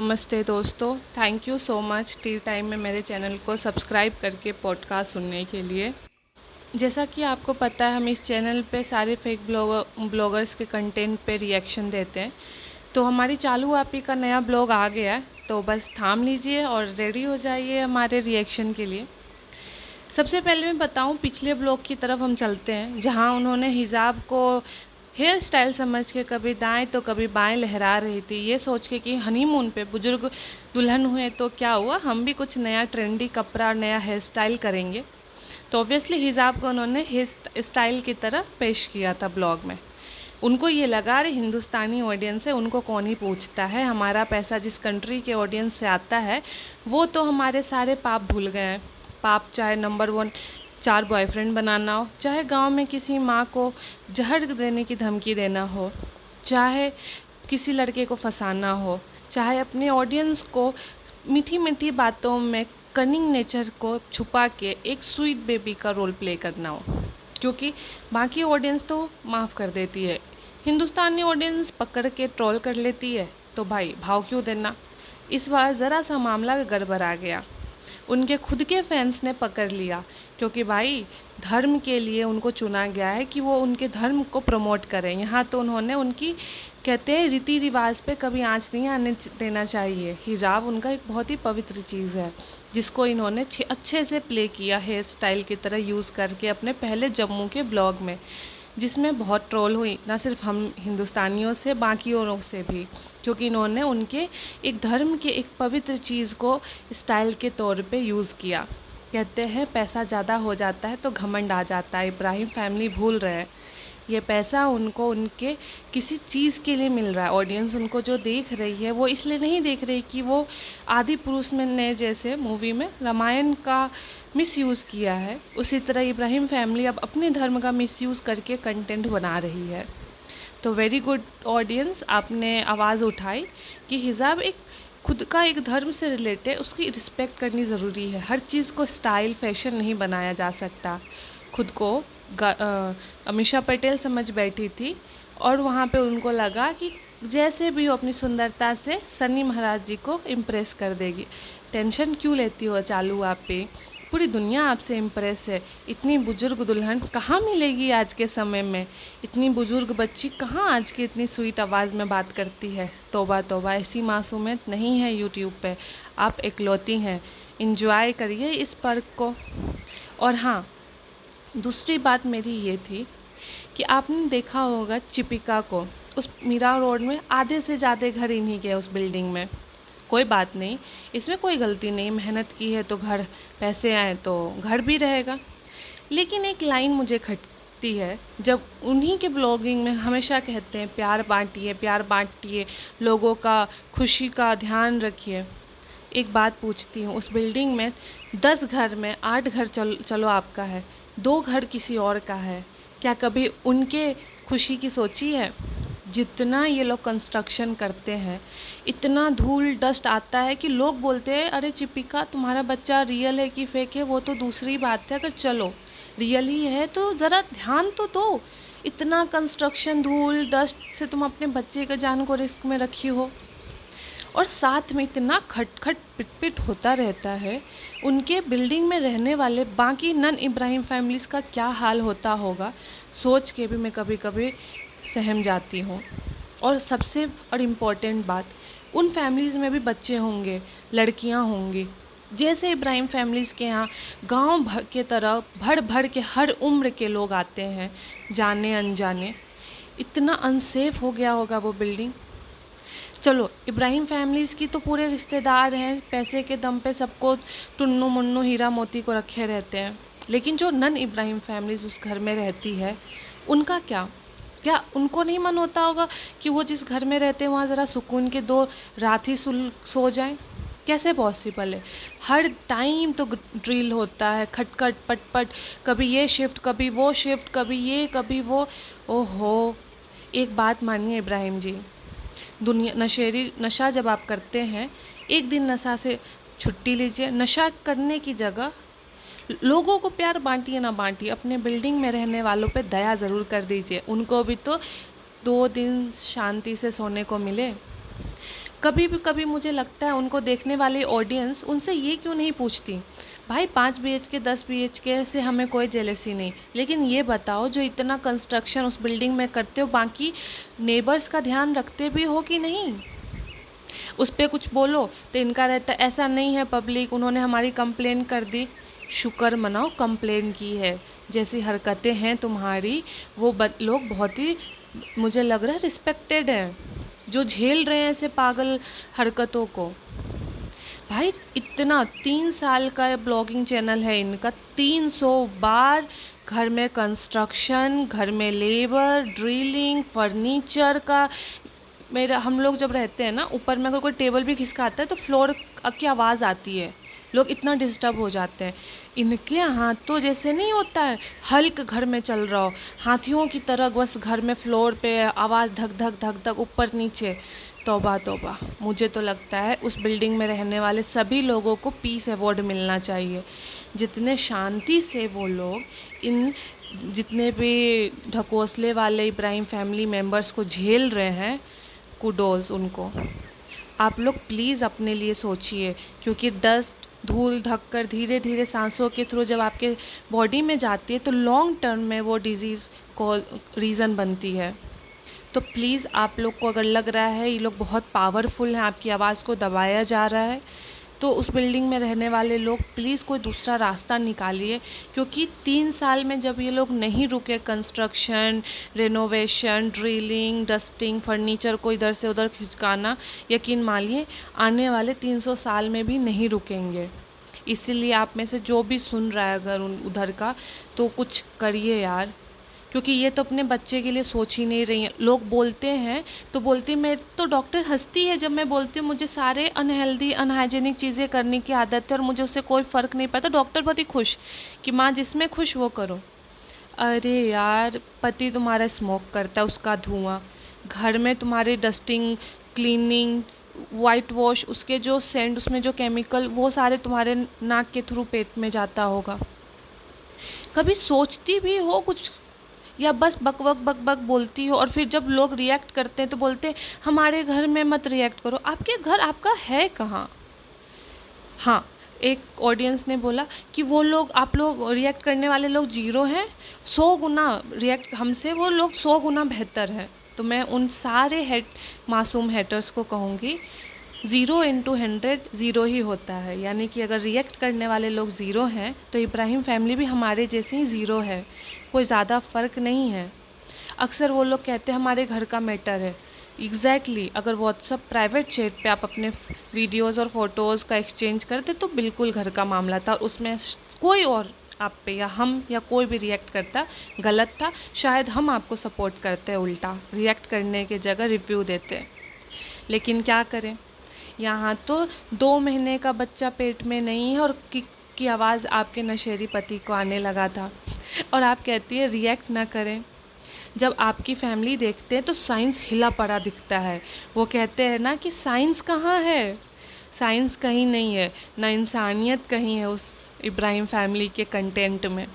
नमस्ते दोस्तों, thank you so much T time में मेरे चैनल को सब्सक्राइब करके पॉडकास्ट सुनने के लिए। जैसा कि आपको पता है, हम इस चैनल पे सारे फेक ब्लॉगर्स के कंटेंट पे रिएक्शन देते हैं। तो हमारी चालू आपी का नया ब्लॉग आ गया है, तो बस थाम लीजिए और रेडी हो जाइए हमारे रिएक्शन के लिए। सबसे पहले मैं बताऊं, पिछले ब्लॉग की तरफ हम चलते हैं, जहां उन्होंने हिजाब को हेयर स्टाइल समझ के कभी दाएं तो कभी बाएं लहरा रही थी, ये सोच के कि हनीमून पे बुजुर्ग दुल्हन हुए तो क्या हुआ, हम भी कुछ नया ट्रेंडी कपड़ा और नया हेयर स्टाइल करेंगे। तो ऑब्वियसली हिजाब को उन्होंने हेयर स्टाइल की तरह पेश किया था ब्लॉग में। उनको ये लगा रही हिंदुस्तानी ऑडियंस है, उनको कौन ही पूछता है, हमारा पैसा जिस कंट्री के ऑडियंस से आता है वो तो हमारे सारे पाप भूल गए हैं। पाप चाहे नंबर 1 4 बॉयफ्रेंड बनाना हो, चाहे गांव में किसी माँ को जहर देने की धमकी देना हो, चाहे किसी लड़के को फंसाना हो, चाहे अपने ऑडियंस को मीठी मीठी बातों में कनिंग नेचर को छुपा के एक स्वीट बेबी का रोल प्ले करना हो, क्योंकि बाकी ऑडियंस तो माफ़ कर देती है, हिंदुस्तानी ऑडियंस पकड़ के ट्रोल कर लेती है। तो भाई भाव क्यों देना। इस बार ज़रा सा मामला गड़बड़ आ गया, उनके खुद के फैंस ने पकड़ लिया, क्योंकि भाई धर्म के लिए उनको चुना गया है कि वो उनके धर्म को प्रमोट करें। यहाँ तो उन्होंने उनकी कहते हैं रीति रिवाज पे कभी आँच नहीं आने देना चाहिए। हिजाब उनका एक बहुत ही पवित्र चीज़ है, जिसको इन्होंने अच्छे से प्ले किया हेयर स्टाइल की तरह यूज़ करके अपने पहले जम्मू के ब्लॉग में, जिसमें बहुत ट्रोल हुई, ना सिर्फ हम हिंदुस्तानियों से बाकी औरों से भी, क्योंकि इन्होंने उनके एक धर्म के एक पवित्र चीज़ को स्टाइल के तौर पे यूज़ किया। कहते हैं पैसा ज़्यादा हो जाता है तो घमंड आ जाता है। इब्राहिम फैमिली भूल रहे हैं, ये पैसा उनको उनके किसी चीज़ के लिए मिल रहा है। ऑडियंस उनको जो देख रही है वो इसलिए नहीं देख रही कि वो आदि पुरुष में ने जैसे मूवी में रामायण का मिसयूज़ किया है, उसी तरह इब्राहिम फैमिली अब अपने धर्म का मिसयूज़ करके कंटेंट बना रही है। तो वेरी गुड ऑडियंस, आपने आवाज़ उठाई कि हिजाब एक खुद का एक धर्म से रिलेटेड, उसकी रिस्पेक्ट करनी ज़रूरी है। हर चीज़ को स्टाइल फैशन नहीं बनाया जा सकता। खुद को अमीषा पटेल समझ बैठी थी और वहाँ पे उनको लगा कि जैसे भी हो अपनी सुंदरता से सनी महाराज जी को इम्प्रेस कर देगी। टेंशन क्यों लेती हो चालू आप पे, पूरी दुनिया आपसे इम्प्रेस है। इतनी बुजुर्ग दुल्हन कहाँ मिलेगी आज के समय में, इतनी बुजुर्ग बच्ची कहाँ आज की इतनी स्वीट आवाज़ में बात करती है। तौबा तौबा, ऐसी मासूमियत नहीं है यूट्यूब पे, आप इकलौती हैं। इंजॉय करिए इस पर्क को। और हाँ, दूसरी बात मेरी ये थी कि आपने देखा होगा चिपिका को उस मीरा रोड में आधे से ज़्यादा घर इन्हीं के उस बिल्डिंग में। कोई बात नहीं, इसमें कोई गलती नहीं, मेहनत की है तो घर, पैसे आए तो घर भी रहेगा। लेकिन एक लाइन मुझे खटती है, जब उन्हीं के ब्लॉगिंग में हमेशा कहते हैं प्यार बांटिए, प्यार बांटिए, लोगों का खुशी का ध्यान रखिए। एक बात पूछती हूँ, उस बिल्डिंग में 10 घर में 8 घर चलो आपका है, 2 घर किसी और का है, क्या कभी उनके खुशी की सोची है? जितना ये लोग कंस्ट्रक्शन करते हैं, इतना धूल डस्ट आता है कि लोग बोलते हैं अरे चिपिका तुम्हारा बच्चा रियल है कि फेक है, वो तो दूसरी बात है, अगर चलो रियल ही है तो ज़रा ध्यान तो दो। इतना कंस्ट्रक्शन धूल डस्ट से तुम अपने बच्चे का जान को रिस्क में रखी हो, और साथ में इतना खटखट पिट होता रहता है। उनके बिल्डिंग में रहने वाले बाकी नन इब्राहिम फैमिलीज़ का क्या हाल होता होगा, सोच के भी मैं कभी कभी सहम जाती हूँ। और सबसे और इम्पॉर्टेंट बात, उन फैमिलीज़ में भी बच्चे होंगे, लड़कियाँ होंगी। जैसे इब्राहिम फैमिलीज़ के यहाँ गांव भर के तरह भर भर के हर उम्र के लोग आते हैं, जाने अनजाने। इतना अनसेफ हो गया होगा वो बिल्डिंग। चलो इब्राहिम फैमिलीज़ की तो पूरे रिश्तेदार हैं, पैसे के दम पे सबको टुन्नू मुन्नू हीरा मोती को रखे रहते हैं, लेकिन जो नन इब्राहिम फैमिलीज़ उस घर में रहती है उनका क्या उनको नहीं मन होता होगा कि वो जिस घर में रहते हैं वहाँ ज़रा सुकून के 2 रात ही सो जाएं? कैसे पॉसिबल है? हर टाइम तो ड्रिल होता है, खटखट पटपट, कभी ये शिफ्ट कभी वो शिफ्ट, कभी ये कभी वो। ओहो, एक बात मानिए इब्राहिम जी, नशा जब आप करते हैं, एक दिन नशा से छुट्टी लीजिए। नशा करने की जगह लोगों को प्यार बांटिए ना बांटिए, अपने बिल्डिंग में रहने वालों पे दया ज़रूर कर दीजिए, उनको भी तो 2 दिन शांति से सोने को मिले। कभी मुझे लगता है उनको देखने वाली ऑडियंस उनसे ये क्यों नहीं पूछती, भाई 5 BHK 10 BHK से हमें कोई जेलसी नहीं, लेकिन ये बताओ जो इतना कंस्ट्रक्शन उस बिल्डिंग में करते हो, बाकी नेबर्स का ध्यान रखते भी हो कि नहीं? उस पर कुछ बोलो तो इनका रहता है ऐसा नहीं है पब्लिक, उन्होंने हमारी कंप्लेन कर दी। शुक्र मनाओ कंप्लेन की है, जैसी हरकतें हैं तुम्हारी वो लोग बहुत ही, मुझे लग रहा है रिस्पेक्टेड है जो झेल रहे हैं ऐसे पागल हरकतों को। भाई इतना 3 साल का ब्लॉगिंग चैनल है इनका, 300 बार घर में कंस्ट्रक्शन, घर में लेबर, ड्रिलिंग, फर्नीचर का। मेरा हम लोग जब रहते हैं ना ऊपर में, अगर कोई टेबल भी खिसकाता है तो फ्लोर की आवाज़ आती है, लोग इतना डिस्टर्ब हो जाते हैं। इनके हाथों जैसे नहीं होता है हल्क घर में चल रहा हो, हाथियों की तरह बस घर में फ्लोर पे आवाज़ धक धक धक धक ऊपर नीचे। तौबा तौबा, मुझे तो लगता है उस बिल्डिंग में रहने वाले सभी लोगों को पीस अवार्ड मिलना चाहिए। जितने शांति से वो लोग इन जितने भी ढकोसले वाले इब्राहिम फैमिली मेंबर्स को झेल रहे हैं, कुडोज उनको। आप लोग प्लीज़ अपने लिए सोचिए, क्योंकि डस्ट धूल ढककर धीरे धीरे सांसों के थ्रू जब आपके बॉडी में जाती है तो लॉन्ग टर्म में वो डिज़ीज़ को रीज़न बनती है। तो प्लीज़ आप लोग को अगर लग रहा है ये लोग बहुत पावरफुल हैं, आपकी आवाज़ को दबाया जा रहा है, तो उस बिल्डिंग में रहने वाले लोग प्लीज़ कोई दूसरा रास्ता निकालिए। क्योंकि 3 साल में जब ये लोग नहीं रुके construction, renovation, drilling, dusting, furniture को इधर से उधर खिसकाना, यकीन मानिए आने वाले 300 साल में भी नहीं रुकेंगे। इसीलिए आप में से जो भी सुन रहा है अगर उधर का, तो कुछ करिए यार, क्योंकि ये तो अपने बच्चे के लिए सोच ही नहीं रही हैं। लोग बोलते हैं तो बोलती, मैं तो डॉक्टर हंसती है जब मैं बोलती हूँ मुझे सारे अनहेल्दी अनहाइजेनिक चीज़ें करने की आदत है और मुझे उससे कोई फ़र्क नहीं पड़ता। डॉक्टर बहुत ही खुश कि माँ जिसमें खुश वो करो। अरे यार, पति तुम्हारा स्मोक करता है, उसका धुआं, घर में तुम्हारे डस्टिंग, क्लीनिंग, वाइट वॉश, उसके जो सेंट, उसमें जो केमिकल, वो सारे तुम्हारे नाक के थ्रू पेट में जाता होगा। कभी सोचती भी हो कुछ, या बस बक बक बक बक बोलती हो? और फिर जब लोग रिएक्ट करते हैं तो बोलते हैं हमारे घर में मत रिएक्ट करो। आपके घर आपका है कहाँ? हाँ, एक ऑडियंस ने बोला कि वो लोग, आप लोग रिएक्ट करने वाले लोग 0 हैं, 100 गुना रिएक्ट हमसे वो लोग 100 गुना बेहतर हैं। तो मैं उन सारे मासूम हेटर्स को कहूँगी 0 × 100 0 ही होता है। यानी कि अगर रिएक्ट करने वाले लोग 0 हैं तो इब्राहिम फैमिली भी हमारे जैसे ही 0 है, कोई ज़्यादा फ़र्क नहीं है। अक्सर वो लोग कहते हैं हमारे घर का मैटर है। एग्जैक्टली, अगर व्हाट्सअप प्राइवेट चैट पे आप अपने वीडियोस और फोटोज़ का एक्सचेंज करते तो बिल्कुल घर का मामला था, और उसमें कोई और आप पे या हम या कोई भी रिएक्ट करता गलत था। शायद हम आपको सपोर्ट करते, उल्टा रिएक्ट करने की जगह रिव्यू देते। लेकिन क्या करें, यहाँ तो 2 महीने का बच्चा पेट में नहीं है और किक की आवाज़ आपके नशेड़ी पति को आने लगा था, और आप कहती है रिएक्ट ना करें। जब आपकी फैमिली देखते हैं तो साइंस हिला पड़ा दिखता है। वो कहते हैं ना कि साइंस कहाँ है, साइंस कहीं नहीं है, ना इंसानियत कहीं है उस इब्राहिम फैमिली के कंटेंट में।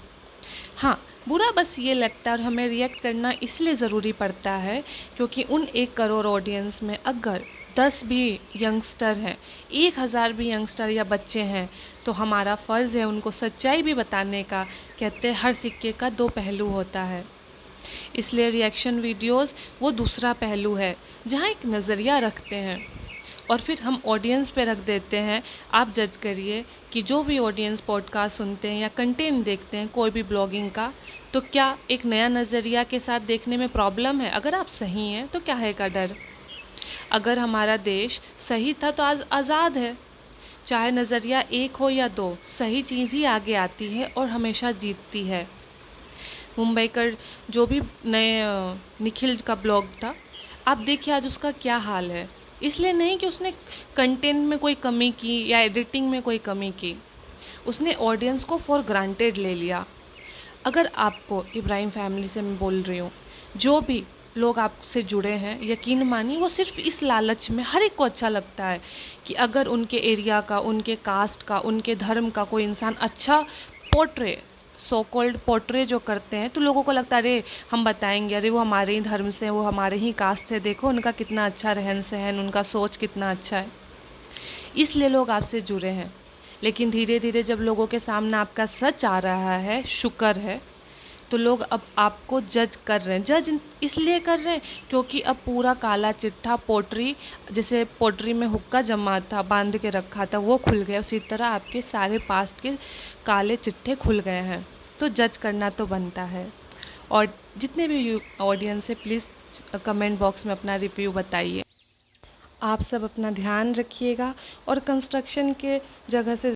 हाँ, बुरा बस ये लगता है और हमें रिएक्ट करना इसलिए ज़रूरी पड़ता है क्योंकि उन 1 करोड़ ऑडियंस में अगर 10 भी यंगस्टर हैं, 1000 भी यंगस्टर या बच्चे हैं, तो हमारा फ़र्ज़ है उनको सच्चाई भी बताने का। कहते हैं हर सिक्के का 2 पहलू होता है, इसलिए रिएक्शन वीडियोस वो दूसरा पहलू है जहाँ एक नज़रिया रखते हैं और फिर हम ऑडियंस पे रख देते हैं। आप जज करिए कि जो भी ऑडियंस पॉडकास्ट सुनते हैं या कंटेंट देखते हैं कोई भी ब्लॉगिंग का, तो क्या एक नया नज़रिया के साथ देखने में प्रॉब्लम है? अगर आप सही हैं तो क्या है का डर? अगर हमारा देश सही था तो आज आज़ाद है। चाहे नज़रिया 1 हो या 2, सही चीज़ ही आगे आती है और हमेशा जीतती है। मुंबई का जो भी नए निखिल का ब्लॉग था, आप देखिए आज उसका क्या हाल है। इसलिए नहीं कि उसने कंटेंट में कोई कमी की या एडिटिंग में कोई कमी की, उसने ऑडियंस को फॉर ग्रांटेड ले लिया। अगर आपको इब्राहिम फैमिली से मैं बोल रही हूँ, जो भी लोग आपसे जुड़े हैं, यकीन मानिए वो सिर्फ इस लालच में, हर एक को अच्छा लगता है कि अगर उनके एरिया का, उनके कास्ट का, उनके धर्म का कोई इंसान अच्छा पोर्ट्रे सो कॉल्ड पोर्ट्रे जो करते हैं, तो लोगों को लगता है अरे हम बताएंगे, अरे वो हमारे ही धर्म से, वो हमारे ही कास्ट से, देखो उनका कितना अच्छा रहन सहन, उनका सोच कितना अच्छा है, इसलिए लोग आपसे जुड़े हैं। लेकिन धीरे धीरे जब लोगों के सामने आपका सच आ रहा है, शुक्र है, तो लोग अब आपको जज कर रहे हैं। जज इसलिए कर रहे हैं क्योंकि अब पूरा काला चिट्ठा पोट्री, जैसे पोट्री में हुक्का जमा था, बांध के रखा था, वो खुल गया, उसी तरह आपके सारे पास्ट के काले चिट्ठे खुल गए हैं। तो जज करना तो बनता है। और जितने भी ऑडियंस है, प्लीज़ कमेंट बॉक्स में अपना रिव्यू बताइए। आप सब अपना ध्यान रखिएगा और कंस्ट्रक्शन के जगह से